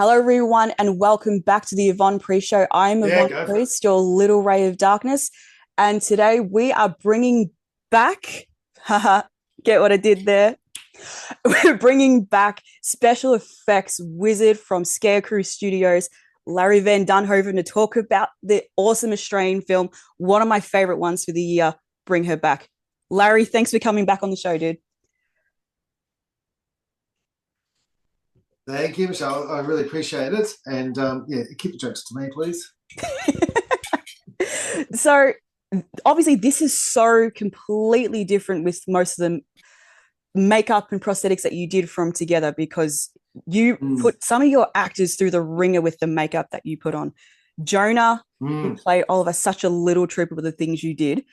Hello, everyone, and welcome back to the Yvonne Pre-Show. I'm Yeah, Yvonne go for it. Priest, your little ray of darkness, and today we are bringing back, haha, get what I did there? We're bringing back special effects wizard from Scarecrew Studios, Larry Van Duynhoven, to talk about the awesome Australian film, one of my favorite ones for the year. Bring her back, Larry. Thanks for coming back on the show, dude. Thank you, Michelle. I really appreciate it. And yeah, keep the jokes to me, please. So obviously this is so completely different with most of the makeup and prosthetics that you did from together, because you Mm, put some of your actors through the ringer with the makeup that you put on. Jonah, who mm. played Oliver, such a little trooper with the things you did.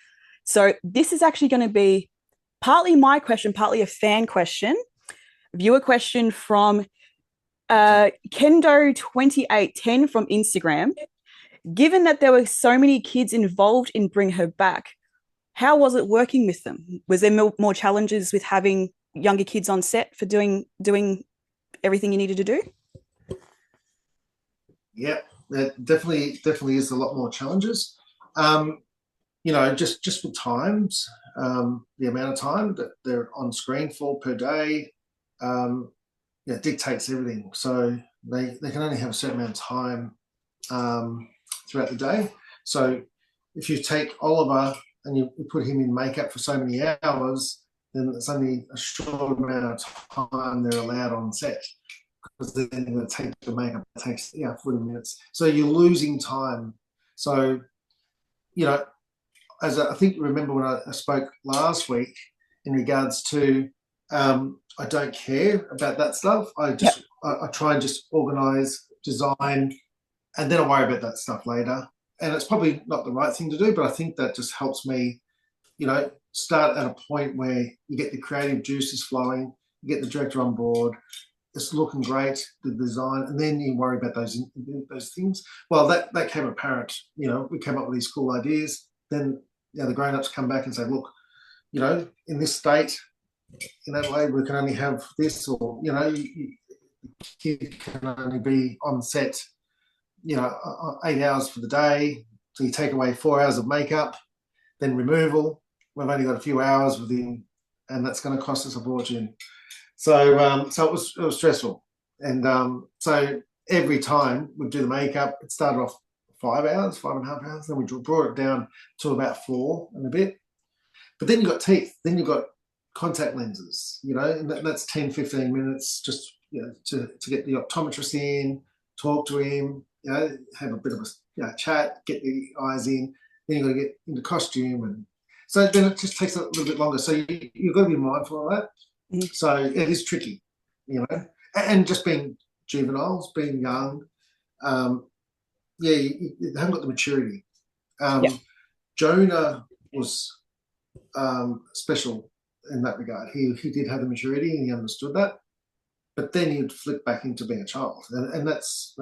So this is actually going to be partly my question, partly a fan question, viewer question from Kendo2810 from Instagram. Given that there were so many kids involved in Bring Her Back, how was it working with them? Was there more challenges with having younger kids on set for doing everything you needed to do? Yeah, that definitely is a lot more challenges. Um, just with times, the amount of time that they're on screen for per day, yeah, dictates everything. So they can only have a certain amount of time throughout the day. So if you take Oliver and you put him in makeup for so many hours, then it's only a short amount of time they're allowed on set, because then they're going to take the makeup. It takes 40 minutes. So you're losing time. So, you know, as I think you remember when I spoke last week in regards to, I don't care about that stuff. Yeah. I try and just organize, design, and then I worry about that stuff later. And it's probably not the right thing to do, but I think that just helps me, start at a point where you get the creative juices flowing, you get the director on board, it's looking great, the design, and then you worry about those things. Well, that came apparent. We came up with these cool ideas. Then the grown-ups come back and say, look, in this state, in Adelaide, we can only have this, or kid can only be on set, 8 hours for the day. So you take away 4 hours of makeup, then removal. We've only got a few hours with him, and that's going to cost us a fortune. So it was stressful, and so every time we do the makeup, it started off 5 hours, 5.5 hours. Then we brought it down to about 4 and a bit. But then you've got teeth. Then you've got contact lenses, and that's 10, 15 minutes just, to get the optometrist in, talk to him, have a bit of a chat, get the eyes in. Then you've got to get into costume. And so then it just takes a little bit longer. So you've got to be mindful of that. Mhm. So it is tricky, and just being juveniles, being young, you haven't got the maturity. Yeah. Um, Jonah was special in that regard. He did have the maturity and he understood that, but then he'd flip back into being a child, and that's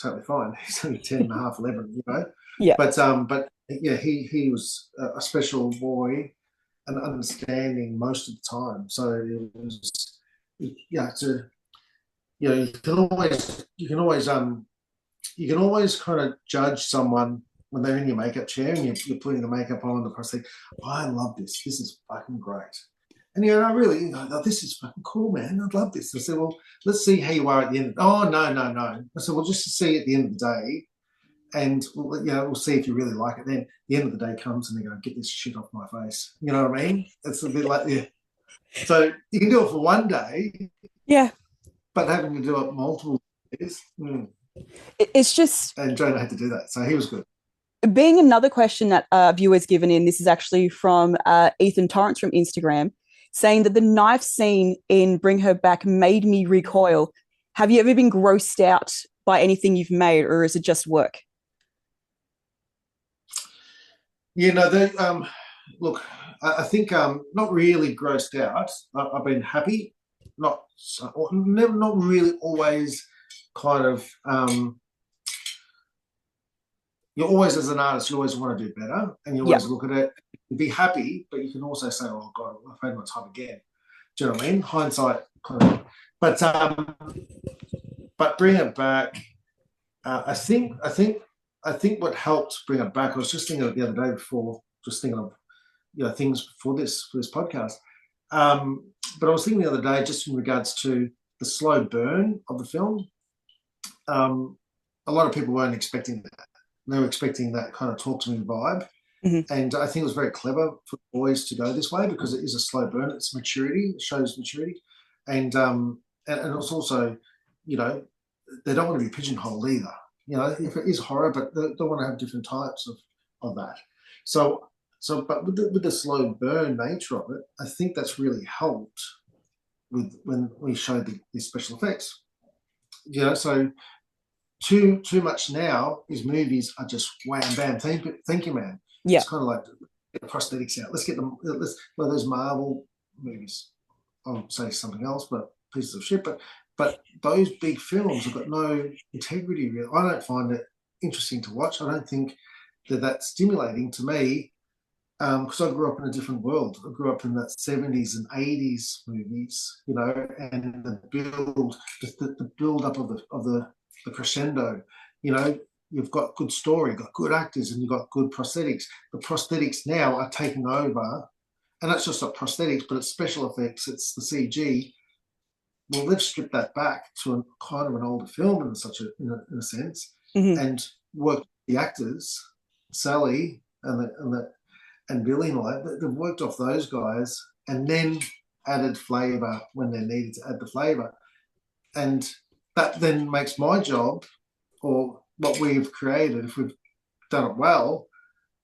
totally fine. He's only 10 and a half, 11. Yeah. But yeah, he was a special boy and understanding most of the time. So it was, you can always kind of judge someone when they're in your makeup chair and you're putting the makeup on the prosthetic. Oh, I love this. This is fucking great. And I really, this is fucking cool, man. I love this. I said, well, let's see how you are at the end. Oh, no, no, no. I said, well, just to see at the end of the day, and we'll see if you really like it. Then the end of the day comes and they're going to get this shit off my face. You know what I mean? It's a bit like, yeah. So you can do it for one day, Yeah. but having to do it multiple days. It's just And Jonah had to do that, so he was good. being another question that viewers given in. This is actually from Ethan Torrance from Instagram, saying that the knife scene in Bring Her Back made me recoil. Have you ever been grossed out by anything you've made, or is it just work? They look. I think not really grossed out. I've been happy, not really always kind of. You're always, as an artist, you always want to do better, and you Yeah. always look at it, you be happy, but you can also say, "Oh God, I've had my time again." Do you know what I mean? Hindsight, kind of. But but bring it back. I think what helped bring it back. I was just thinking of it the other day before, just thinking of things for this podcast. But I was thinking the other day, just in regards to the slow burn of the film. Um, a lot of people weren't expecting that. They were expecting that kind of talk to me vibe. Mhm. And I think it was very clever for the boys to go this way because it is a slow burn. It's maturity. It shows maturity. And it's also, you know, they don't want to be pigeonholed either. You know, if it is horror, but they want to have different types of that. So, but with the slow burn nature of it, I think that's really helped with when we showed the special effects. You know, so too much now is movies are just wham bam. Thank you, man. Yeah. It's kind of like get the prosthetics out. Let's get them. Let's well, those Marvel movies. I'll say something else, but pieces of shit. But those big films have got no integrity. Really, I don't find it interesting to watch. I don't think they're that stimulating to me because I grew up in a different world. I grew up in that 70s and 80s movies, you know, and the build up of the crescendo, you know, you've got good story, got good actors, and you've got good prosthetics. The prosthetics now are taking over, and that's just not prosthetics, but it's special effects, it's the CG. Well, they've stripped that back to a kind of an older film in a sense, Mhm. and worked the actors, Sally and Billy and all that. They've worked off those guys and then added flavour when they needed to add the flavour. And that then makes my job or what we've created, if we've done it well,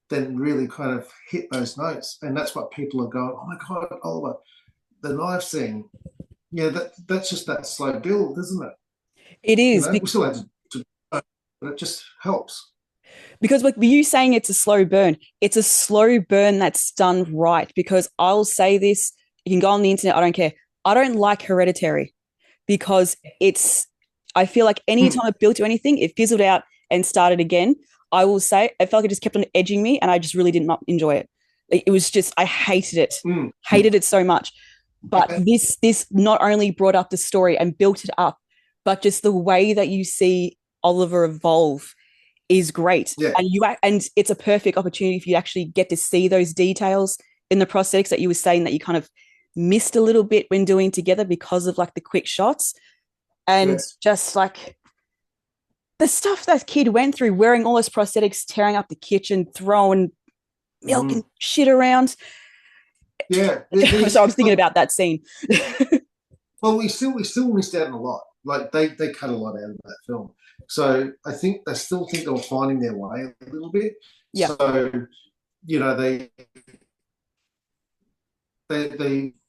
then really kind of hit those notes. And that's what people are going, oh my God, Oliver, the knife scene. Yeah, that's just that slow build, isn't it? It You is know, we still have to but it just helps. because like you saying it's a slow burn that's done right. Because I'll say this, you can go on the internet, I don't care. I don't like Hereditary because I feel like anytime I built to anything, it fizzled out and started again. I will say, I felt like it just kept on edging me and I just really did not enjoy it. It was just, I hated it so much. But Okay. this not only brought up the story and built it up, but just the way that you see Oliver evolve is great. Yeah. And it's a perfect opportunity for you to actually get to see those details in the prosthetics that you were saying that you kind of missed a little bit when doing together because of like the quick shots and Yeah. just like the stuff that kid went through wearing all those prosthetics, tearing up the kitchen, throwing milk and shit around. Yeah. So I was thinking about that scene. Well, we still missed out on a lot. Like they cut a lot out of that film. So I think they still think they were finding their way a little bit. Yeah. So you know they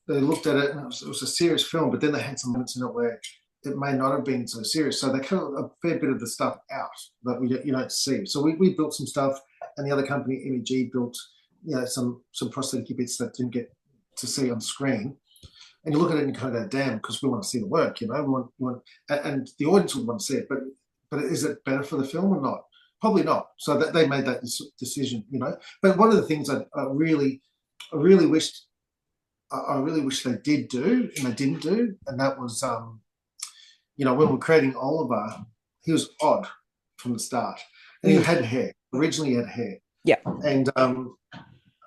looked at it and it was a serious film, but then they had some moments in it where it may not have been so serious. So they cut a fair bit of the stuff out that you don't see. So we built some stuff, and the other company MEG built some prosthetic bits that didn't get to see on screen. And you look at it and you kind of go, damn, because we want to see the work, and the audience would want to see it. But is it better for the film or not? Probably not. So that they made that decision, you know. But one of the things I really wished, I really wish they did do, and they didn't do, and that was, when we're creating Oliver, he was odd from the start, and he had hair. Originally, he had hair, Yeah. and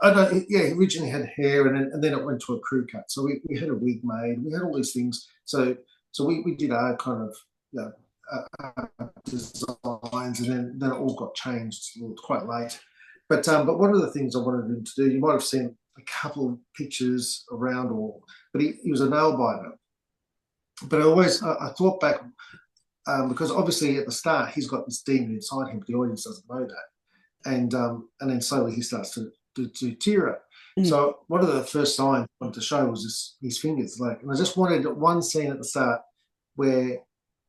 I don't. Yeah, he originally had hair, and then it went to a crew cut. So we had a wig made. We had all these things. So we did our kind of designs, and then it all got changed quite late. But one of the things I wanted him to do, you might have seen a couple of pictures around, but he was a nail biter. But I thought back because obviously at the start he's got this demon inside him, but the audience doesn't know that, and then slowly he starts to tear it. Mm. So one of the first signs I wanted to show was his fingers, and I just wanted one scene at the start where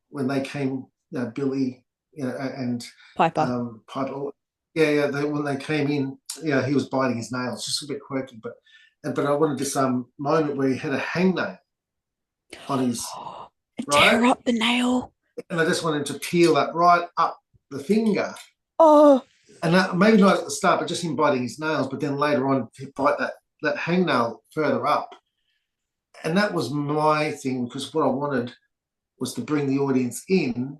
when they came, Billy, and Piper. Piper, when they came in, he was biting his nails, just a bit quirky, but I wanted this moment where he had a hangnail on his Tear right, up the nail. and I just wanted him to peel that right up the finger. Oh. And that, maybe not at the start, but just him biting his nails. But then later on, he'd bite that hangnail further up. And that was my thing, because what I wanted was to bring the audience in,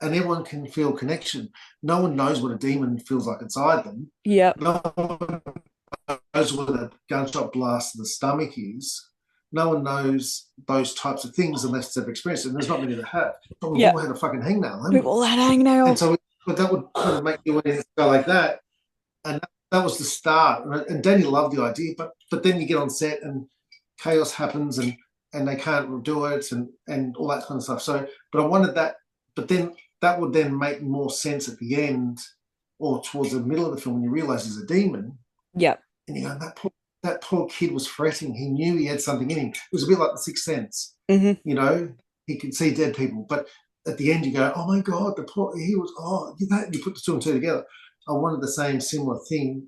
and everyone can feel connection. No one knows what a demon feels like inside them. Yep. No one knows what a gunshot blast to the stomach is. No one knows those types of things unless they've experienced it. And there's not many that have. But we've Yep. all had a fucking hangnail, haven't We've we? all had And hangnails. so but that would kind of make the audience go like that. And that was the start. And Danny loved the idea, but then you get on set and chaos happens and they can't do it and all that kind of stuff. So, but I wanted that, but then that would then make more sense at the end or towards the middle of the film when you realize he's a demon. Yep. And you go, that poor kid was fretting. He knew he had something in him. It was a bit like the Sixth Sense. Mm-hmm. You know, he could see dead people. But at the end you go, oh my God, he was, you put the two and two together. I wanted the same similar thing,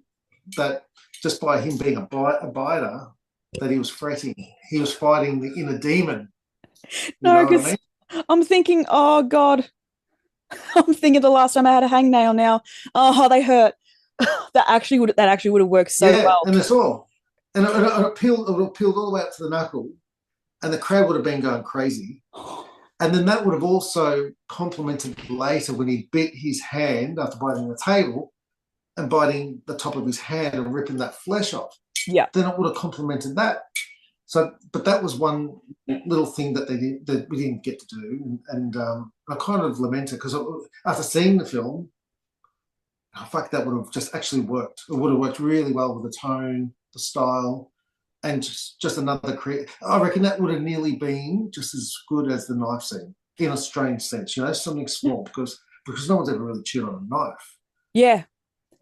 that just by him being a biter, that he was fretting. He was fighting the inner demon. You No, know what I because mean? I'm thinking, oh God, I'm thinking the last time I had a hangnail now. Oh, how they hurt. That actually would have worked so Yeah, well. and that's all. And it peeled all the way up to the knuckle, and the crowd would have been going crazy. And then that would have also complemented later when he bit his hand after biting the table and biting the top of his hand and ripping that flesh off. Yeah. Then it would have complemented that. So, but that was one little thing that we didn't get to do, and I kind of lament it because after seeing the film, oh, fuck, that would have just actually worked. It would have worked really well with the tone, the style, and just another I reckon that would have nearly been just as good as the knife scene in a strange sense, something small because no one's ever really chewed on a knife. Yeah.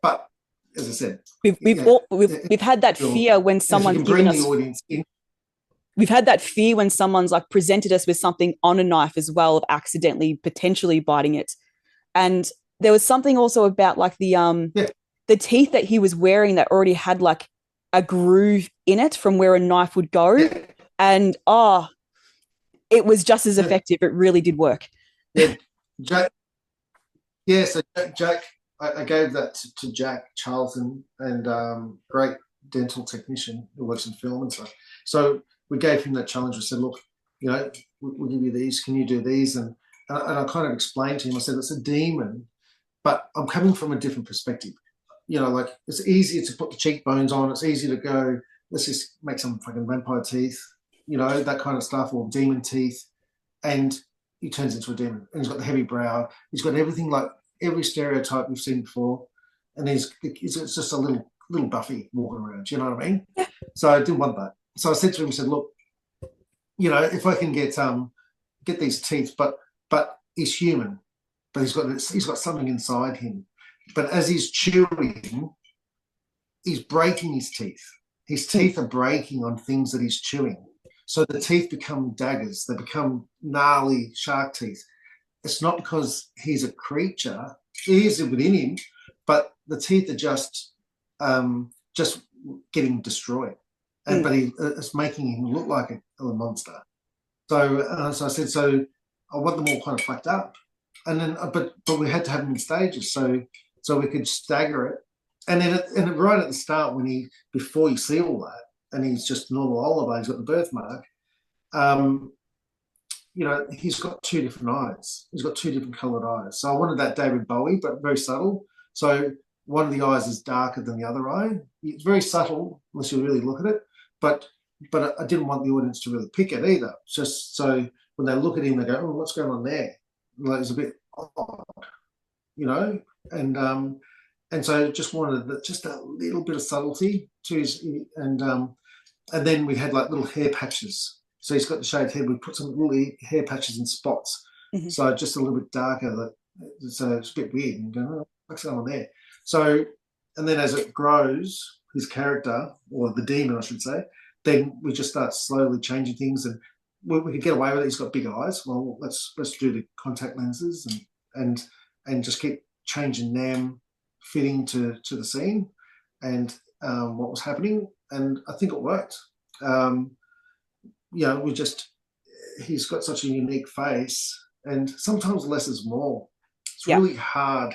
But as I said, We've had that fear when someone's given us. We've had that fear when someone's like presented us with something on a knife as well, of accidentally potentially biting it. And there was something also about like the teeth that he was wearing that already had like a groove in it from where a knife would go. Yeah. And it was just as effective. It really did work. Yeah, Jack. Yeah, so Jack, I gave that to Jack Charlton, and great dental technician who works in film and stuff. So we gave him that challenge. We said, look, we'll give you these. Can you do these? And I kind of explained to him. I said, it's a demon, but I'm coming from a different perspective. Like it's easier to put the cheekbones on. It's easy to go, let's just make some fucking vampire teeth, that kind of stuff, or demon teeth. And he turns into a demon. And he's got the heavy brow. He's got everything like every stereotype we've seen before. And it's just a little Buffy walking around. You know what I mean? Yeah. So I didn't want that. So I said to him, I said, look, if I can get these teeth, but he's human, but he's got something inside him. But as he's chewing, he's breaking his teeth. His teeth are breaking on things that he's chewing. So the teeth become daggers. They become gnarly shark teeth. It's not because he's a creature. He is within him, but the teeth are just getting destroyed. But it's making him look like a monster. So I said, so I want them all kind of fucked up. And then, but we had to have them in stages so we could stagger it. And then right at the start, before you see all that, and he's just normal Oliver, he's got the birthmark, he's got two different eyes. He's got two different coloured eyes. So I wanted that David Bowie, but very subtle. So one of the eyes is darker than the other eye. It's very subtle, unless you really look at it. But I didn't want the audience to really pick it either. Just so when they look at him, they go, oh, what's going on there? Like, it's a bit odd, and so just wanted just a little bit of subtlety to his, and then we had like little hair patches. So he's got the shaved head. We put some little hair patches in spots, so just a little bit darker. So it's a bit weird. And going, oh, what's going on there? So, and then as it grows, his character, or the demon, I should say, then we just start slowly changing things, and we could get away with it. He's got big eyes. Well, let's do the contact lenses and just keep changing them, fitting to the scene and what was happening. And I think it worked. He's got such a unique face, and sometimes less is more. It's really hard.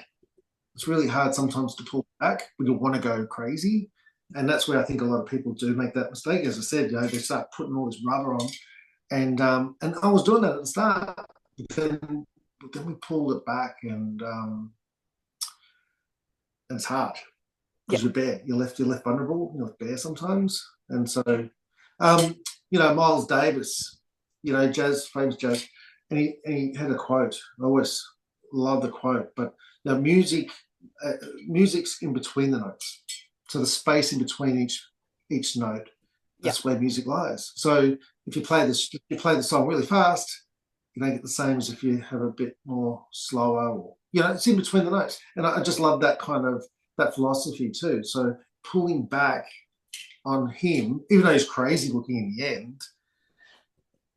It's really hard sometimes to pull back when you want to go crazy. And that's where I think a lot of people do make that mistake. As I said, they start putting all this rubber on, and I was doing that at the start, but then we pulled it back, and it's hard Yeah. because you're bare. You're left vulnerable. You're left bare sometimes, and so Miles Davis, famous jazz, and he had a quote. I always love the quote, but music's in between the notes, so the space in between each note. Yeah. That's where music lies. So if you play the song really fast, you don't get the same as if you have a bit more slower, or it's in between the notes. And I just love that philosophy too. So pulling back on him, even though he's crazy looking in the end,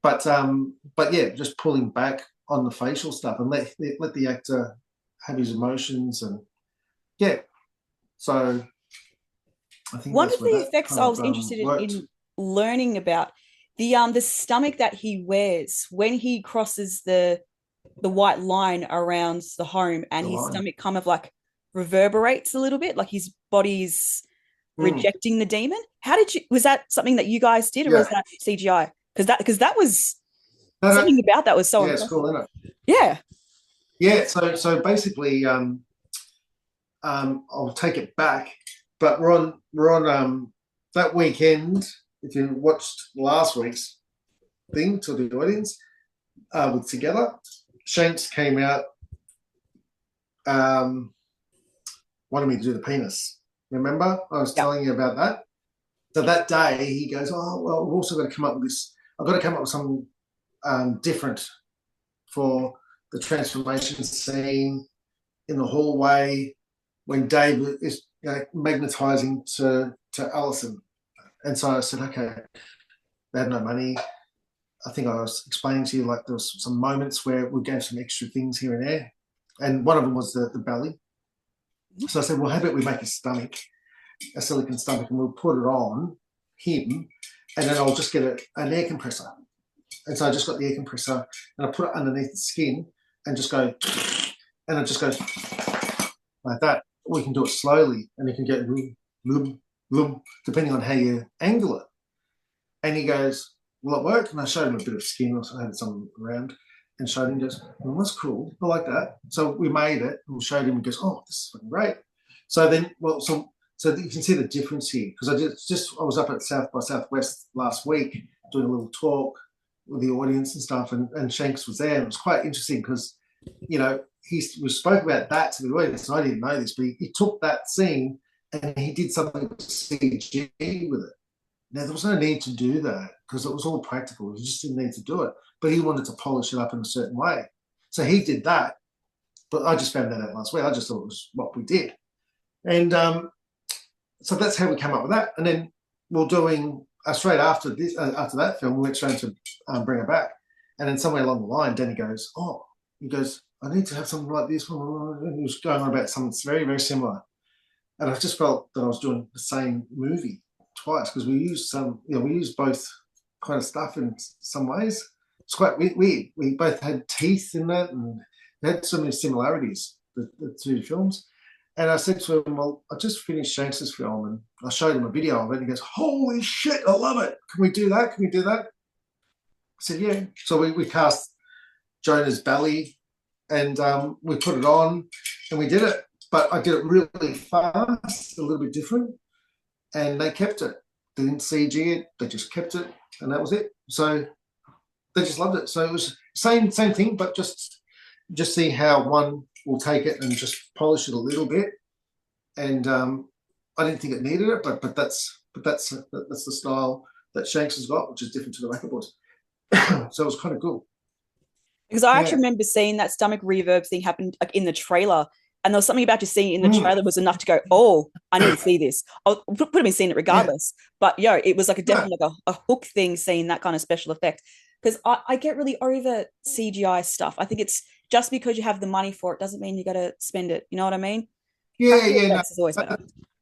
but yeah, just pulling back on the facial stuff and let the actor have his emotions, and yeah. So I think One that's of where the that effects kind I of was interested worked. in learning about, the stomach that he wears when he crosses the white line around the home, and The his line. stomach kind of like reverberates a little bit, like his body's Mm, rejecting the demon. How did you, was that something that you guys did, or was yeah. that CGI? Because that was No, no, something about that was so yeah, it's impressive. cool, isn't it? Yeah. Yeah. So basically, I'll take it back, but we're on that weekend. If you watched last week's thing to the audience, with Together, Shanks came out, um, wanted me to do the penis. Remember, I was Yeah. telling you about that. So that day he goes, "Oh well, we've also got to come up with this. I've got to come up with something different for the transformation scene in the hallway when David is magnetizing to Alison." And so I said, okay, they had no money. I think I was explaining to you, like, there was some moments where we gave some extra things here and there. And one of them was the belly. So I said, well, how about we make a silicon stomach, and we'll put it on him, and then I'll just get an air compressor. And so I just got the air compressor and I put it underneath the skin and just go, and it just goes like that. We can do it slowly, and you can get loom, loom, depending on how you angle it. And he goes, will it work? And I showed him a bit of skin. I had some around and showed him. He goes, well, that's cool. I like that. So we made it and we showed him. He goes, oh, this is fucking great. So then, so you can see the difference here, because I was up at South by Southwest last week doing a little talk with the audience and stuff, and Shanks was there. And it was quite interesting because, we spoke about that to the audience, and I didn't know this, but he took that scene and he did something CG with it. Now, there was no need to do that because it was all practical. You just didn't need to do it. But he wanted to polish it up in a certain way. So he did that. But I just found that out last week. I just thought it was what we did. And so that's how we came up with that. And then we're doing, straight after that film, we went straight to Bring It Back. And then somewhere along the line, Danny goes, I need to have something like this. And he was going on about something very, very similar. And I just felt that I was doing the same movie twice, because we used both kind of stuff in some ways. It's quite weird. We both had teeth in that, and it had so many similarities, the two films. And I said to him, well, I just finished Shanks's film, and I showed him a video of it, and he goes, holy shit, I love it. Can we do that? Can we do that? I said, yeah. So we cast Jonah's belly, and we put it on, and we did it. But I did it really fast, a little bit different, and they kept it. They didn't CG it; they just kept it, and that was it. So they just loved it. So it was same thing, but just see how one will take it and just polish it a little bit. And I didn't think it needed it, but that's the style that Shanks has got, which is different to the Racket Boys. So it was kind of cool. Because I actually Yeah. remember seeing that stomach reverb thing happen like in the trailer, and there was something about just seeing it in the trailer was enough to go, oh, I need to see this. I would have been seeing it Yeah. regardless, but it was like No. definitely like a hook thing, seeing that kind of special effect. Because I get really over CGI stuff. I think it's just because you have the money for it doesn't mean you got to spend it. You know what I mean? Yeah, Practical yeah, no. effects is always better.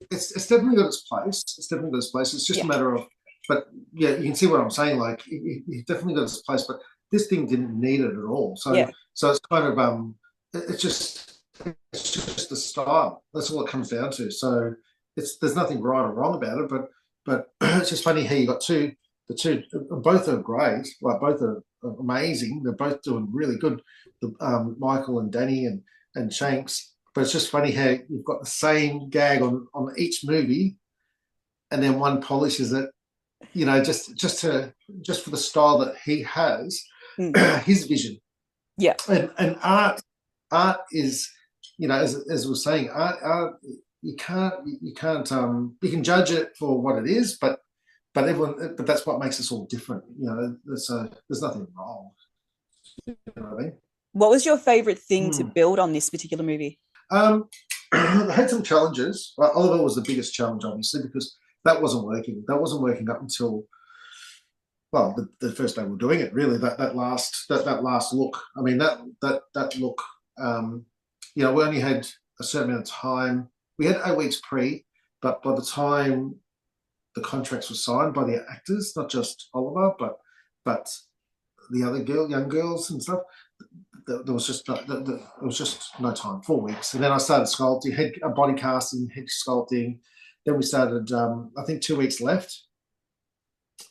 It's definitely got its place. It's definitely got its place. It's just a Yeah, matter of, but yeah, you can see what I'm saying. Like, it definitely got its place, but this thing didn't need it at all. So yeah. it's kind of it's just the style. That's all it comes down to. So there's nothing right or wrong about it, but it's just funny how you got the two both are great. Like both are amazing. They're both doing really good. Michael and Danny and Shanks. But it's just funny how you've got the same gag on each movie, and then one polishes it. You know, just for the style that he has, his vision. Yeah. And art is, you know, as we were saying, art you can't you can judge it for what it is, but that's what makes us all different. You know, there's nothing wrong. You know what I mean? What was your favorite thing to Hmm. build on this particular movie? I had some challenges. Oliver was the biggest challenge, obviously, because that wasn't working. That wasn't working up until, well, the first day we were doing it. Really, that last look. I mean, that look. You know, we only had a certain amount of time. We had 8 weeks pre, but by the time the contracts were signed by the actors, not just Oliver, but the other young girls and stuff, there was just no time. 4 weeks, and then I started sculpting, head body casting, head sculpting. Then we started. I think 2 weeks left,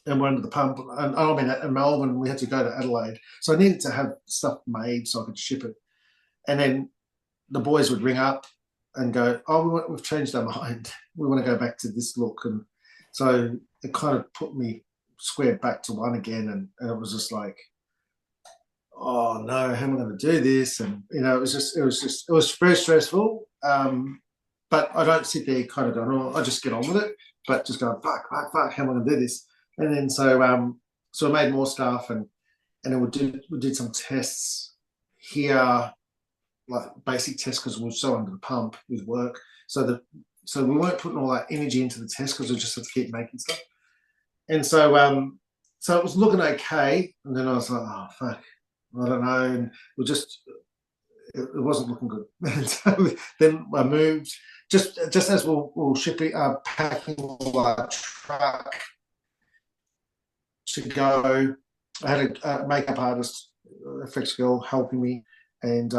and we're under the pump. And I mean, in Melbourne, we had to go to Adelaide, so I needed to have stuff made so I could ship it. And then the boys would ring up and go, "Oh, we've changed our mind. We want to go back to this look." And so it kind of put me squared back to one again, and it was just like, oh no, how am I going to do this? And you know, it was very stressful. But I don't sit there kind of going, oh, I just get on with it, but just going, fuck, how am I going to do this? And then so I made more stuff, and then we did some tests here, like basic tests, because we were so under the pump with work. So we weren't putting all that energy into the test because we just had to keep making stuff. And so it was looking okay, and then I was like, oh fuck, I don't know, and it wasn't looking good. And so then I moved just as we're shipping, packing our truck to go. I had a makeup artist, effects girl, helping me, and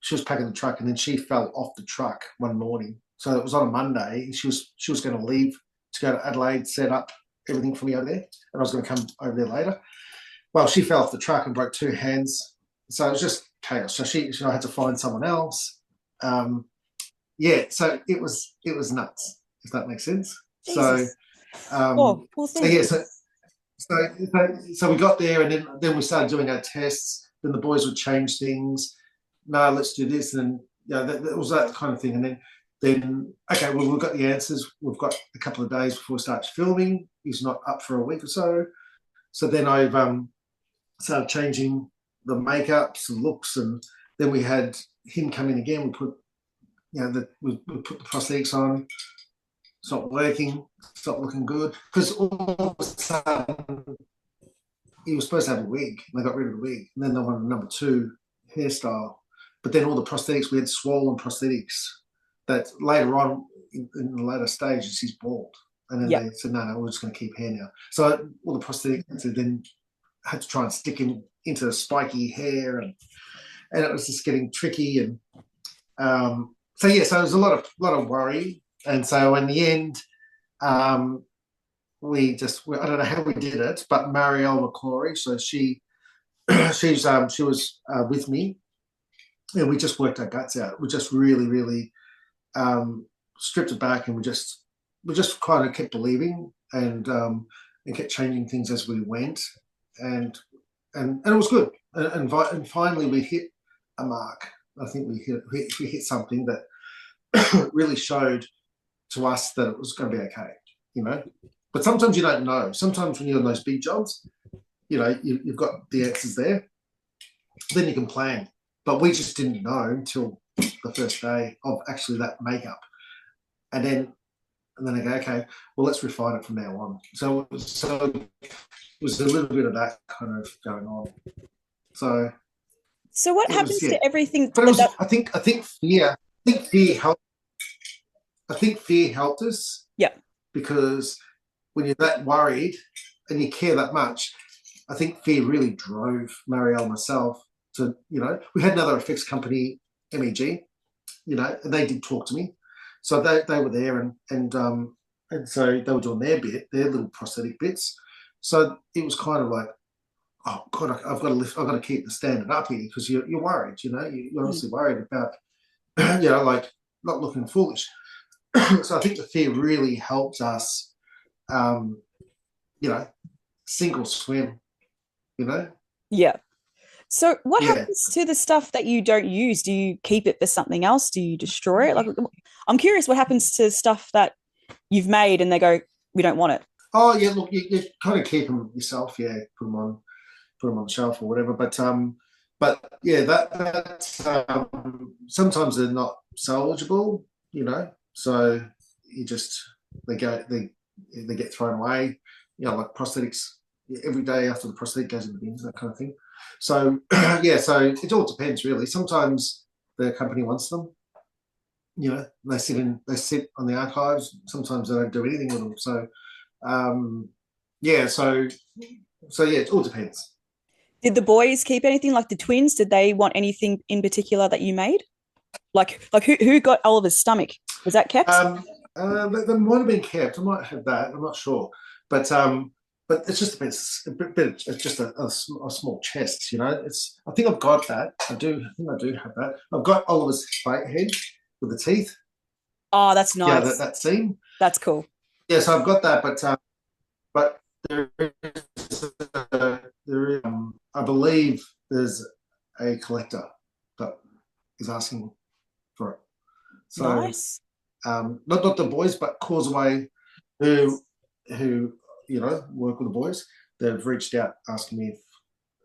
she was packing the truck, and then she fell off the truck one morning. So it was on a Monday. She was going to leave to go to Adelaide, set up everything for me over there, and I was going to come over there later. Well, she fell off the truck and broke 2 hands, so it was just chaos. So I had to find someone else. Yeah, so it was nuts, if that makes sense. Jesus. Oh, poor So thing. yeah, so we got there, and then we started doing our tests. Then the boys would change things. No, let's do this, and yeah, that was that kind of thing. And then okay, well, we've got the answers. We've got a couple of days before we start filming. He's not up for a week or so. So then I've started changing the makeups and looks, and then we had him come in again. We put, you know, we put the prosthetics on. It's not working. It's not looking good, because all of a sudden he was supposed to have a wig, and they got rid of the wig, and then they wanted a number 2 hairstyle. But then all the prosthetics, we had swollen prosthetics that later on in the later stages he's bald, and then they said no, we're just going to keep hair now. So all the prosthetics then had to try and stick him into spiky hair, and it was just getting tricky. And so yeah, so it was a lot of worry. And so in the end, I don't know how we did it, but Marielle McClory, so she was with me, and we just worked our guts out. We just really stripped it back, and we just kind of kept believing, and kept changing things as we went, and it was good. And finally we hit a mark. I think we hit something that really showed to us that it was going to be okay, you know. But sometimes you don't know. Sometimes when you're in those big jobs, you know, you've got the answers there, then you can plan. But we just didn't know until the first day of actually that makeup, and then I go, okay, well, let's refine it from now on. So it was a little bit of that kind of going on. So what happens to everything? But it was, I think fear helped. I think fear helped us. Yeah. Because when you're that worried and you care that much, I think fear really drove Marielle and myself to, you know, we had another effects company, MEG, you know, and they did talk to me. So they were there, and so they were doing their little prosthetic bits. So it was kind of like, oh God, I've got to lift, I've got to keep the standard up here because you're worried, you're Mm. obviously worried about, like not looking foolish. So I think the fear really helped us, um, you know, sink or swim, you know? Yeah. So what Yeah. happens to the stuff that you don't use? Do you keep it for something else? Do you destroy it? Like, I'm curious what happens to stuff that you've made and they go, we don't want it. Oh yeah, look, you kind of keep them yourself, yeah, put them on the shelf or whatever. But yeah, that's sometimes they're not salvageable, So you just they go they get thrown away, like prosthetics. Every day after the prosthetic goes in the bins, that kind of thing. So yeah, so it all depends really. Sometimes the company wants them, they sit on the archives. Sometimes they don't do anything with them. So yeah, so yeah, it all depends. Did the boys keep anything like the twins? Did they want anything in particular that you made? Like who got Oliver's stomach? Was that kept? That might have been kept. I might have that. I'm not sure, but it's just it's just a small chest. It's. I think I've got that. I do. I think I do have that. I've got Oliver's head with the teeth. Oh, that's Yeah, that nice. that scene. That's cool. Yeah, so I've got that, but there is, I believe there's a collector that is asking for it. So Nice. not the boys, but Causeway, who work with the boys. They've reached out asking me if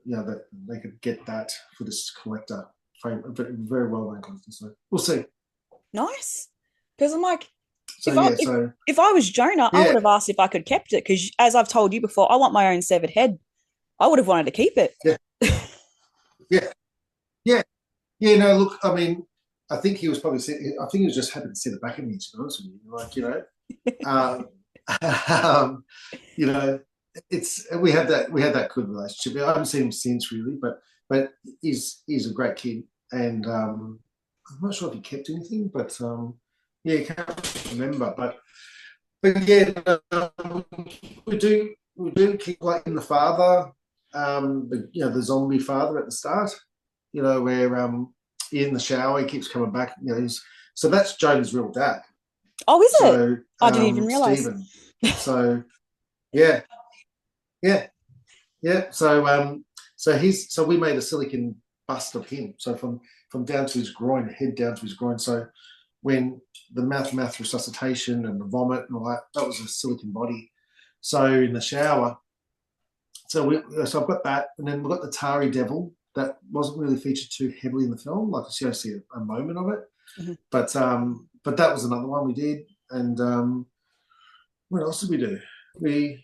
that they could get that for this collector, very well known collector. So we'll see. Nice. Because I'm like, So yeah, so if I was Jonah, I would yeah, have asked if I could kept it because as I've told you before, I want my own severed head. I would have wanted to keep it. yeah, yeah, yeah, yeah. No, look, I mean, I think he was probably. I think he was just happy to see the back of me. To be honest with you, um, um, you know, we had that good relationship. I haven't seen him since really, but he's a great kid, and I'm not sure if he kept anything, but yeah, I can't remember. But yeah, we do keep like in the father, the zombie father at the start, where in the shower he keeps coming back. So that's Jonah's real dad. Oh, is it? So I didn't even realize. Stephen. So yeah, yeah, yeah. So we made a silicon bust of him. So from down to his groin, head down to his groin. So when the mouth resuscitation and the vomit and all that was a silicon body. So in the shower, so I've got that, and then we've got the Tari Devil that wasn't really featured too heavily in the film. Like I see a moment of it, Mhm. but that was another one we did. And what else did we do? We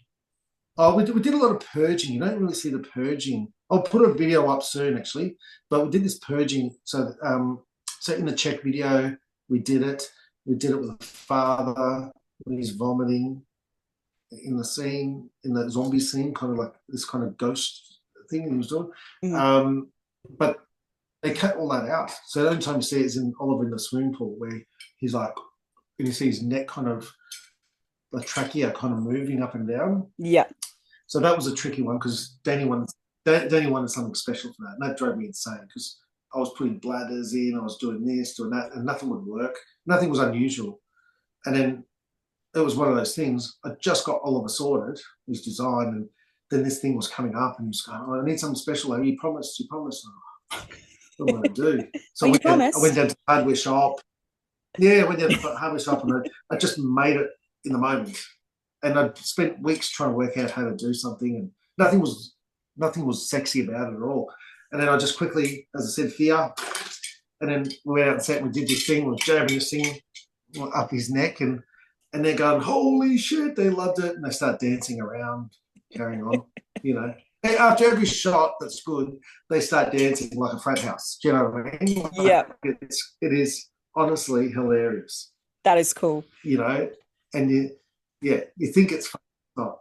did a lot of purging. You don't really see the purging. I'll put a video up soon, actually. But we did this purging. So in the Czech video, we did it. We did it with the father when he's vomiting in the scene, in the zombie scene, kind of like this kind of ghost thing he was doing. Mhm. But they cut all that out. So the only time you see it is in Oliver in the swimming pool where he's like, and you see his neck kind of, the trachea kind of moving up and down. Yeah. So that was a tricky one because Danny wanted something special for that, and that drove me insane because I was putting bladders in, I was doing this, doing that, and nothing would work. Nothing was unusual. And then it was one of those things. I just got Oliver sorted, his design, and then this thing was coming up, and he was going, "Oh, I need something special." Like, you promised. Oh, what am I going to do? Well, So you I went promised. down to the hardware shop. Yeah, I went down to the hardware shop, and I just made it in the moment. And I spent weeks trying to work out how to do something, and nothing was sexy about it at all. And then I just quickly, as I said, fear. And then we went out and set and we did this thing, we were jabbing this thing up his neck, and they're going, "Holy shit!" They loved it, and they start dancing around, carrying on. Hey, after every shot that's good, they start dancing like a frat house. Do you know what I mean? Like, Yeah, it is honestly hilarious. that is cool. And you think it's not.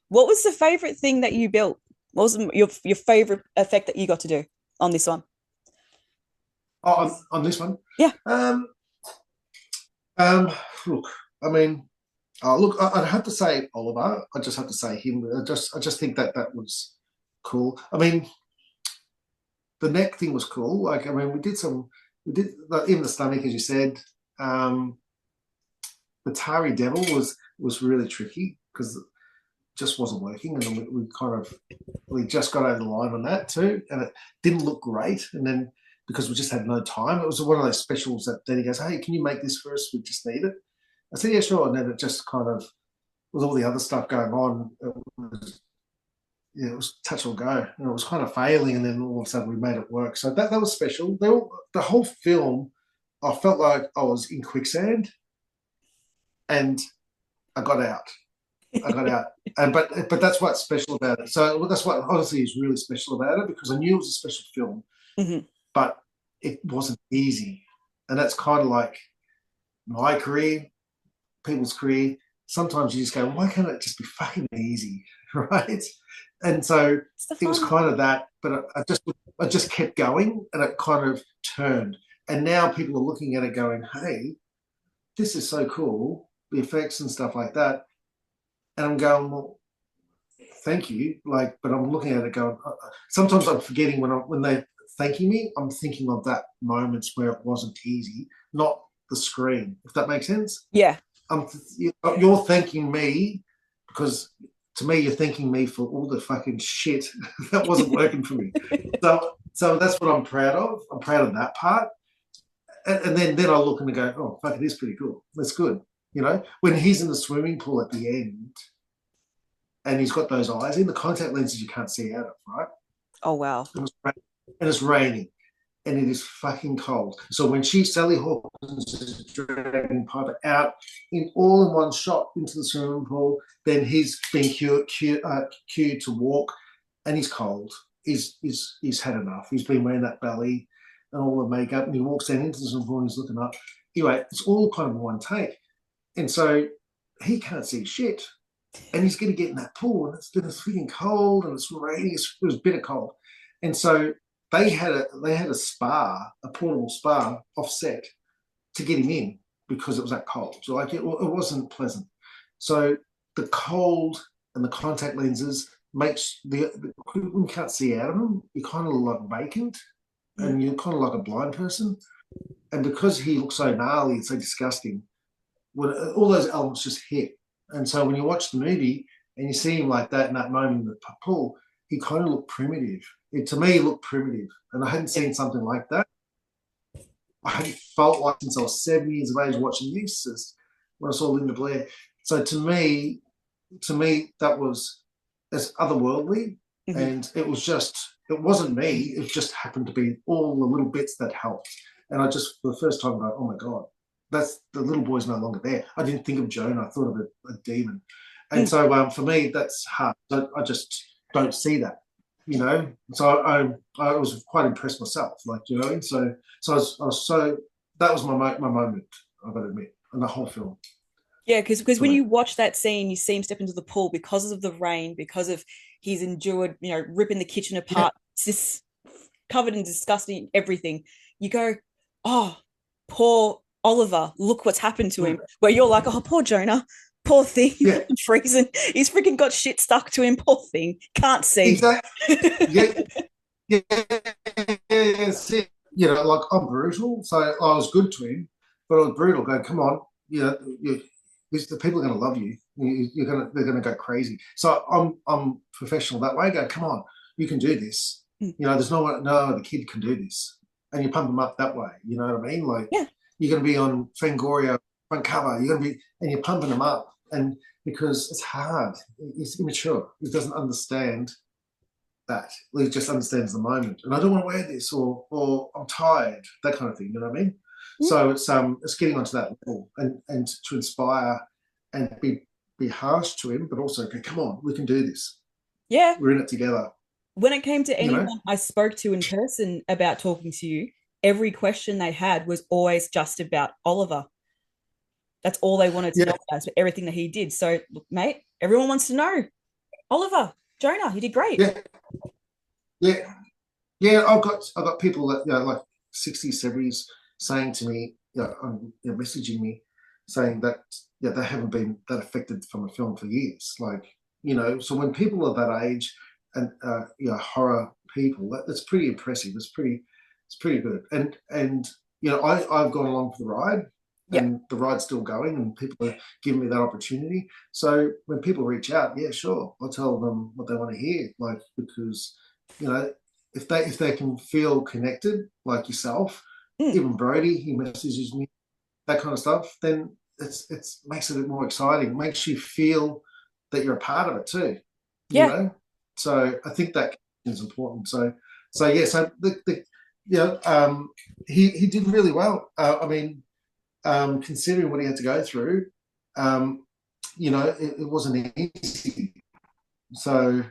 What was the favorite thing that you built? What was your favorite effect that you got to do on this one? Oh, on this one. Yeah. Um, um, Look, I mean, Look, I'd have to say Oliver. I just have to say him. I just think that that was cool. I mean, the neck thing was cool. Like, I mean, we did like, even the stomach, as you said. Um, the Tari Devil was really tricky because it just wasn't working, and then we kind of we just got over the line on that too, and it didn't look great. And then because we just had no time, it was one of those specials that then he goes, "Hey, can you make this for us? We just need it." I said, "Yeah, sure." And then it just kind of with all the other stuff going on, it was touch or go, and it was kind of failing. And then all of a sudden, we made it work. So that was special. The whole film, I felt like I was in quicksand, and I got out. I got out. And but that's what's special about it. So well, that's what honestly is really special about it because I knew it was a special film, Mhm. but it wasn't easy. And that's kind of like my career, people's career. Sometimes you just go, why can't it just be fucking easy, right? And so It's the it was fun. kind of that, but I just kept going, and it kind of turned. And now people are looking at it, going, "Hey, this is so cool, the effects and stuff like that." And I'm going, "Well, thank you." Like, but I'm looking at it going, sometimes I'm forgetting when they're thanking me, I'm thinking of that moments where it wasn't easy, not the screen, if that makes sense. Yeah. I'm, you're thanking me because to me, you're thanking me for all the fucking shit that wasn't working for me. So that's what I'm proud of. I'm proud of that part. And then I look and I go, oh, fuck, it is pretty cool. That's good. You know, when he's in the swimming pool at the end and he's got those eyes in the contact lenses you can't see out of, right? Oh wow. And it's raining and it is fucking cold. So when Sally Hawkins is dragging Piper out in all in one shot into the swimming pool, then he's been cued to walk, and he's cold. He's had enough. He's been wearing that belly and all the makeup, and he walks down into the swimming pool and he's looking up. Anyway, it's all kind of one take, and so he can't see shit. And he's going to get in that pool, and it's freaking cold, and it's raining. It was bitter cold, and so they had a spa, a portable spa offset to get him in because it was that cold. So like it wasn't pleasant. So the cold and the contact lenses makes when you can't see out of them, you kind of look like vacant, Mm. and you're kind of like a blind person. And because he looks so gnarly and so disgusting, when all those elements just hit. And so when you watch the movie and you see him like that in that moment in the pool, he kind of looked primitive. To me, he looked primitive, and I hadn't Yeah. seen something like that. I hadn't felt like since I was 7 years of age watching this when I saw Linda Blair. So to me, that was as otherworldly, Mhm. and it wasn't me. It just happened to be all the little bits that helped, and I just for the first time go, oh my god, that's the little boy's no longer there. I didn't think of Jonah. I thought of a demon, and Mm. so for me, that's hard. I just don't see that, you know. So I was quite impressed myself, like you know. So I was so that was my moment. I've got to admit, in the whole film Yeah, because for when me. you watch that scene, you see him step into the pool because of the rain, because of he's endured, ripping the kitchen Yeah, apart, it's just covered in disgusting everything. You go, oh, poor Oliver, look what's happened to him. mm, Where you're like, oh, poor Jonah, poor thing, yeah, freezing. He's freaking got shit stuck to him, poor thing, can't see. exactly. Yeah, yeah, yeah, see, you know, like I'm brutal, so I was good to him, but I was brutal. Going, come on, you know, the people are going to love you. They're going to go crazy. So I'm professional that way. I go, come on, you can do this. You know, there's no other kid can do this, and you pump them up that way. You know what I mean? Like Yeah. you're going to be on Fangoria front cover. You're going to be, and you're pumping them up, and because it's hard, it's immature. It doesn't understand that. He just understands the moment. And I don't want to wear this or I'm tired, that kind of thing, you know what I mean? Mm. So it's getting onto that level and to inspire and be harsh to him, but also go, come on, we can do this. Yeah. We're in it together, When it came to you know? anyone I spoke to in person about talking to you, every question they had was always just about Oliver. That's all they wanted to Yeah, know about, so everything that he did. So, look, mate, everyone wants to know Oliver, Jonah, he did great. yeah, yeah. Yeah, I've got people that like 60s, 70s saying to me, messaging me. saying that yeah, they haven't been that affected from a film for years. Like, so when people are that age and horror people, that's pretty impressive. It's pretty good. And I've gone along for the ride, Yeah. and the ride's still going, and people are giving me that opportunity. So when people reach out, yeah, sure, I'll tell them what they want to hear, like, because you know if they can feel connected, like yourself, Mm. even Brody, he messages me, that kind of stuff, then it's makes it more exciting. Makes you feel that you're a part of it too. You Yeah. know, so I think that is important. So yeah, so the you know he did really well. I mean, considering what he had to go through, um, it wasn't easy. So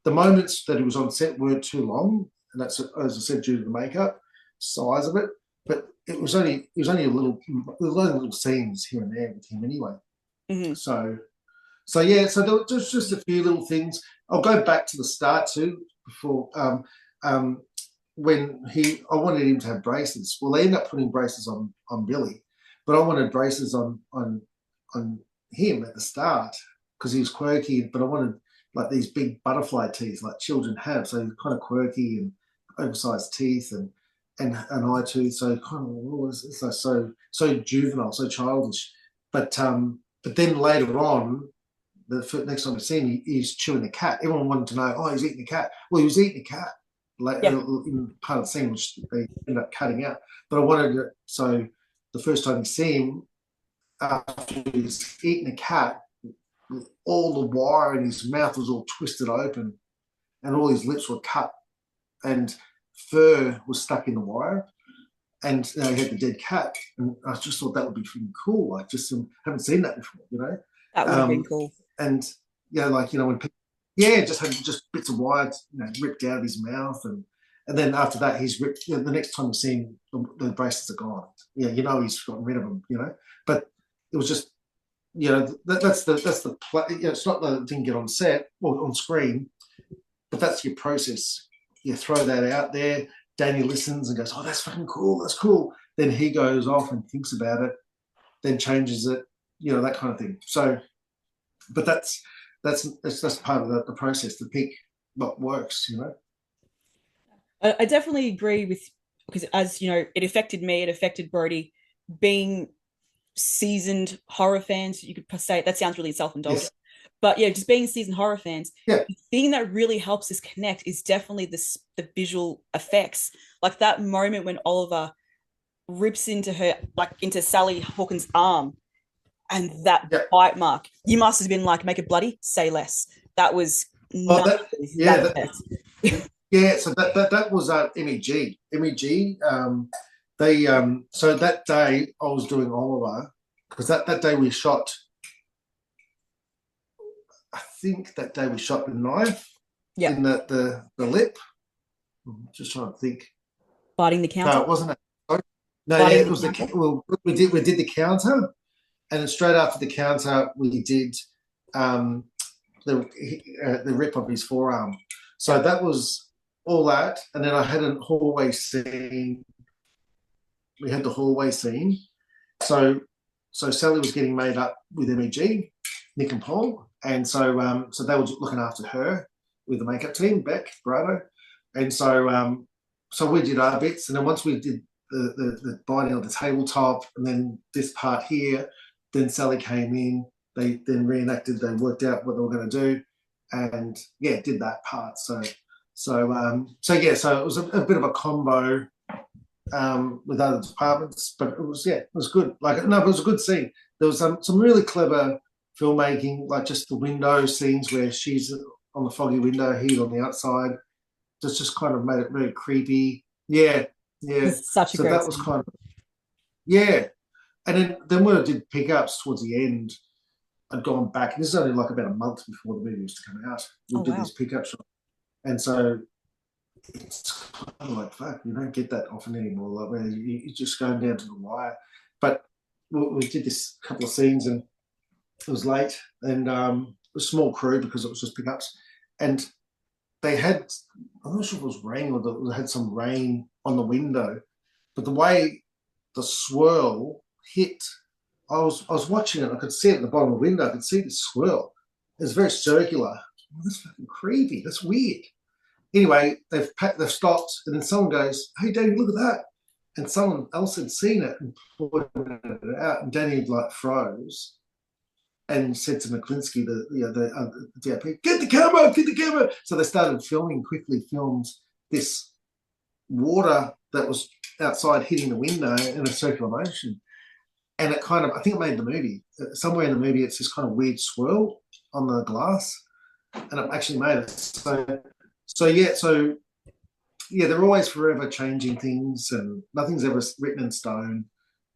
the moments that he was on set weren't too long, and that's, as I said, due to the makeup size of it. But it was only little scenes here and there with him anyway. Hmm. So yeah, so there was just a few little things. I'll go back to the start too before um, when I wanted him to have braces. Well, they end up putting braces on Billy, but I wanted braces on him at the start because he was quirky. But I wanted like these big butterfly teeth like children have, so he's kind of quirky and oversized teeth and eye tooth, so kind of it's like so juvenile, so childish. But then later on, the next time I see him, he's chewing a cat. Everyone wanted to know, oh, he's eating a cat. Well, he was eating a cat Yeah. in part of the scene, which they end up cutting out. But I wanted it so the first time you see him, after he's eating a cat, all the wire in his mouth was all twisted open, and all his lips were cut, and fur was stuck in the wire. And he had the dead cat, and I just thought that would be freaking cool. Like, just haven't seen that before. That would have been Um, cool. and when people, yeah, just had just bits of wire, ripped out of his mouth, and then after that, he's ripped. The next time you see him, the bracelets are gone. Yeah, he's gotten rid of them. But it was just, that's the play. It's not that it didn't get on set or on screen, but that's your process. You throw that out there. Danny listens and goes, "Oh, that's fucking cool. That's cool." Then he goes off and thinks about it, then changes it. That kind of thing. So, but that's part of the process to pick what works. I definitely agree with, because as you know, it affected me, it affected Brody, being seasoned horror fans. You could say that sounds really self-indulgent, Yes. but yeah, just being seasoned horror fans, Yeah. the thing that really helps us connect is definitely the visual effects. Like that moment when Oliver rips into Sally Hawkins' arm, and that Yeah. bite mark. You must have been like, make it bloody, say less. That was Oh, none that. of Yeah. that effect. Yeah. So that was MEG. MEG. So that day I was doing Oliver because that day we shot. I think that day we shot the knife Yeah. in the lip. I'm just trying to think. Biting the No, counter. it wasn't. No, yeah, Biting it the was counter. well, we did the counter, and then straight after the counter we did um, the rip of his forearm. So Yeah. that was all that, and then I had a hallway scene. We had the hallway scene. So Sally was getting made up with MEG, Nick and Paul, and so they were looking after her with the makeup team, Beck, Brado, and so we did our bits, and then once we did the binding of the tabletop, and then this part here, then Sally came in. They then reenacted. They worked out what they were going to do, and yeah, did that part. So yeah, so it was a bit of a combo with other departments, but it was good. Like, no, it was a good scene. There was some really clever filmmaking, like just the window scenes where she's on the foggy window, he's on the outside. Just kind of made it very creepy. Yeah, yeah. It's such a So great that was scene. kind of, yeah. And then when I did pickups towards the end, I'd gone back. This is only like about a month before the movie was to come out. We Oh did wow. these pickup shots, and so it's kind of like, fuck, you don't get that often anymore. Like, where you're just going down to the wire. But we did this couple of scenes, and it was late, and a small crew because it was just pickups, and they had, I'm not sure if it was rain or they had some rain on the window, but the way the swirl hit. I was watching it. I could see it at the bottom of the window. I could see the swirl. It was very circular. Oh, that's fucking creepy. That's weird. Anyway, they've stopped, and then someone goes, "Hey, Danny, look at that!" And someone else had seen it and pointed it out, and Danny like froze and said to McClinsky, the DIP, "Get the camera, get the camera!" So they started filming. Quickly filmed this water that was outside hitting the window in a circular motion, and it kind of, I think it made the movie. Somewhere in the movie, it's this kind of weird swirl on the glass, and it actually made it. So they're always forever changing things, and nothing's ever written in stone.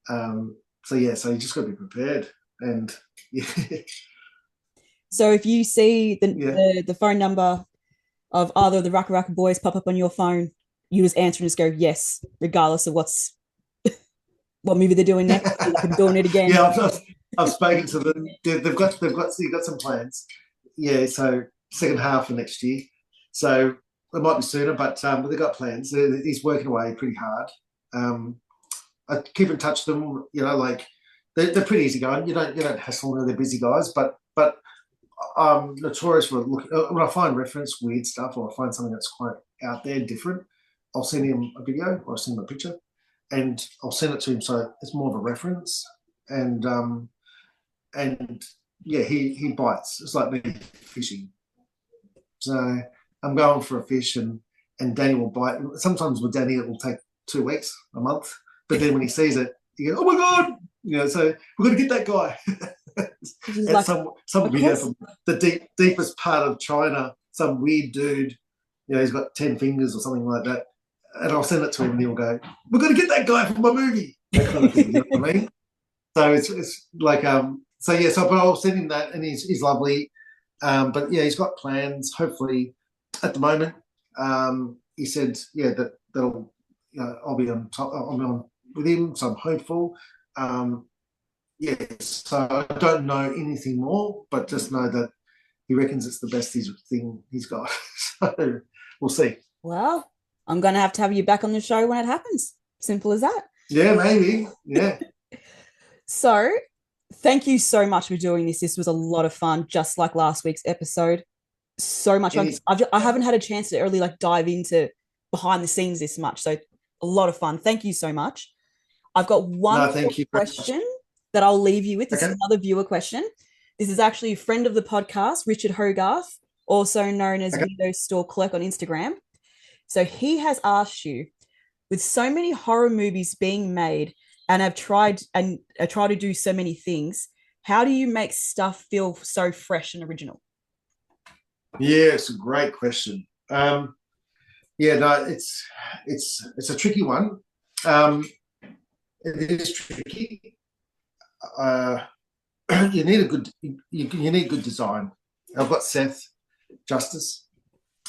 So you just got to be prepared, and yeah. So if you see Yeah. the phone number of either of the Raka Raka boys pop up on your phone, you just answer and just go yes, regardless of what movie they're doing next. Like, I'm doing it again. Yeah, I've spoken to them. They've got some plans. Yeah, so second half of next year. So it might be sooner, but they've got plans. He's working away pretty hard. I keep in touch with them. Like they're pretty easy going. You don't hassle them. They're busy guys, but I'm notorious for when I find reference weird stuff, or I find something that's quite out there, different. I'll send him a video or I'll send him a picture, and I'll send it to him so it's more of a reference. And yeah, he bites. It's like me fishing. So I'm going for a fish, and Danny will bite. Sometimes with Danny it will take 2 weeks, a month, but then when he sees it, he goes, "Oh my god!" So we're going to get that guy. And Like, some video from the deepest part of China, some weird dude, he's got 10 fingers or something like that, and I'll send it to him, and he'll go, "We're going to get that guy from my movie." That kind of thing, you know what I mean? So it's like but I'll send him that, and he's lovely. But yeah, he's got plans. Hopefully, at the moment, he said, that'll I'll be on top. I'll be on with him, so I'm hopeful. Yes, so I don't know anything more, but just know that he reckons it's the best thing he's got. So we'll see. well, I'm going to have you back on the show when it happens. Simple as that. Yeah, maybe. Yeah. So, thank you so much for doing this. This was a lot of fun, just like last week's episode. So much fun. I haven't had a chance to really dive into behind the scenes this much. So, a lot of fun. Thank you so much. I've got one thank you. question that I'll leave you with. This is Okay. another viewer question. This is actually a friend of the podcast, Richard Hogarth, also known as Okay. Window Store Clerk on Instagram. So he has asked you, with so many horror movies being made and have tried to do so many things, how do you make stuff feel so fresh and original? Yeah, it's a great question. Yeah, no, it's a tricky one. It is tricky. You need you need good design. I've got Seth Justice,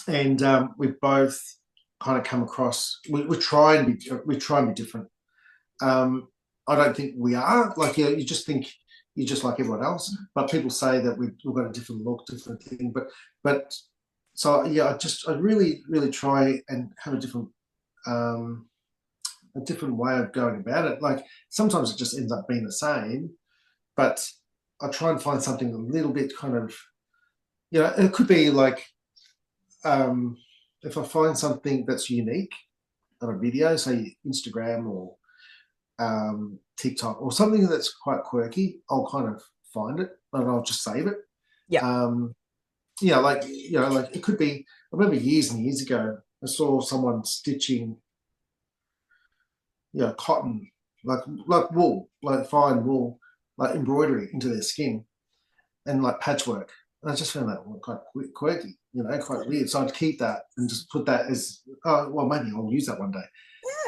and we've both kind of come across. We try and be different. I don't think we are like you just think you're just like everyone else, but people say that we've got a different look, different thing. But so yeah, I really try and have a different way of going about it. Like sometimes it just ends up being the same, but I try and find something a little bit kind of, it could be like, if I find something that's unique on a video, say Instagram or TikTok or something that's quite quirky, I'll kind of find it and I'll just save it. Yeah. Like it could be. I remember years and years ago, I saw someone stitching, cotton, like wool, like fine wool, like embroidery into their skin, and like patchwork. And I just found that quite quirky, quite weird. So I'd keep that and just put that as, oh, well, maybe I'll use that one day.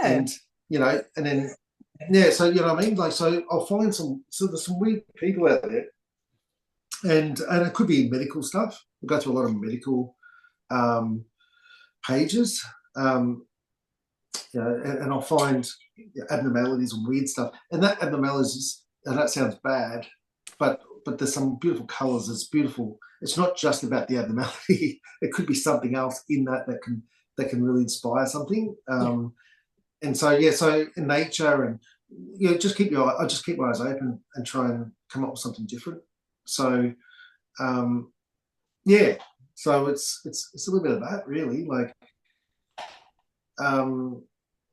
Yeah. And, and then, yeah, so, you know what I mean? Like, so I'll find there's some weird people out there. And it could be medical stuff. We go through a lot of medical pages, and I'll find abnormalities and weird stuff. And that abnormalities, and that sounds bad, but there's some beautiful colours. It's beautiful. It's not just about the abnormality. It could be something else in that can really inspire something. And so in nature and I just keep my eyes open and try and come up with something different. So um, yeah, so it's a little bit of that really. Like um,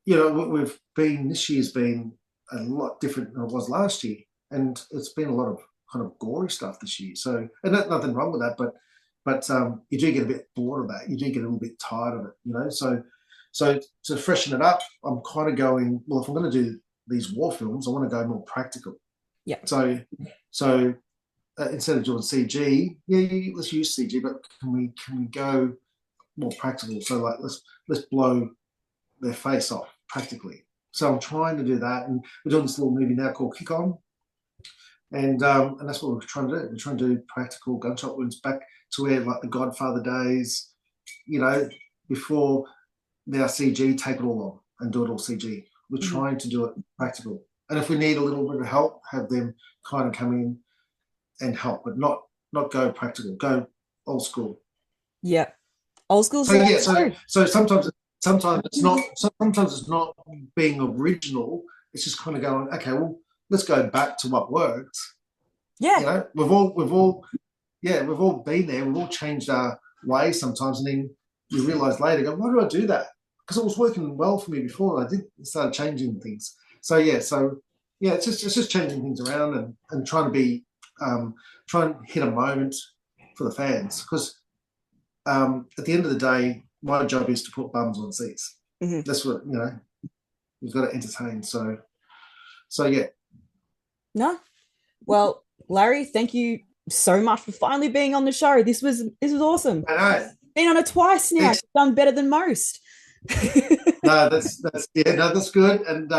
we've been this year's been a lot different than it was last year, and it's been a lot of kind of gory stuff this year. So, and nothing wrong with that, but you do get a bit bored of that. You do get a little bit tired of it. So to freshen it up, I'm kind of going, well, if I'm going to do these war films, I want to go more practical. Yeah. So instead of doing CG, yeah, let's use CG, but can we go more practical? So like let's blow their face off practically. So I'm trying to do that, and we're doing this little movie now called Kick On, and that's what we're trying to do. We're trying to do practical gunshot wounds back to where like the Godfather days, before now CG, take it all on and do it all CG. We're trying to do it practical, and if we need a little bit of help, have them kind of come in and help, but not go practical, go old school. Yeah. Old school. So yeah, so sometimes it's not being original. It's just kind of going, okay, well, let's go back to what works. Yeah. We've all been there. We've all changed our ways sometimes, and then you realise later, go, why do I do that? Because it was working well for me before. I did start changing things. So it's just changing things around and trying to be try and hit a moment for the fans, because at the end of the day, my job is to put bums on seats. That's what you've got to entertain. So yeah. No. Well, Larry, thank you so much for finally being on the show. This was awesome. I know. Been on it twice now. You've done better than most. No, that's good. And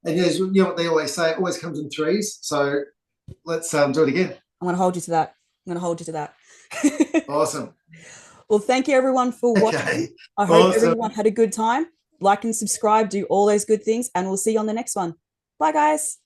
yes, you know what they always say, it always comes in threes. So let's do it again. I'm gonna hold you to that. Awesome. Well, thank you everyone for watching. Okay. I hope everyone had a good time. Like and subscribe, do all those good things, and we'll see you on the next one. Bye, guys.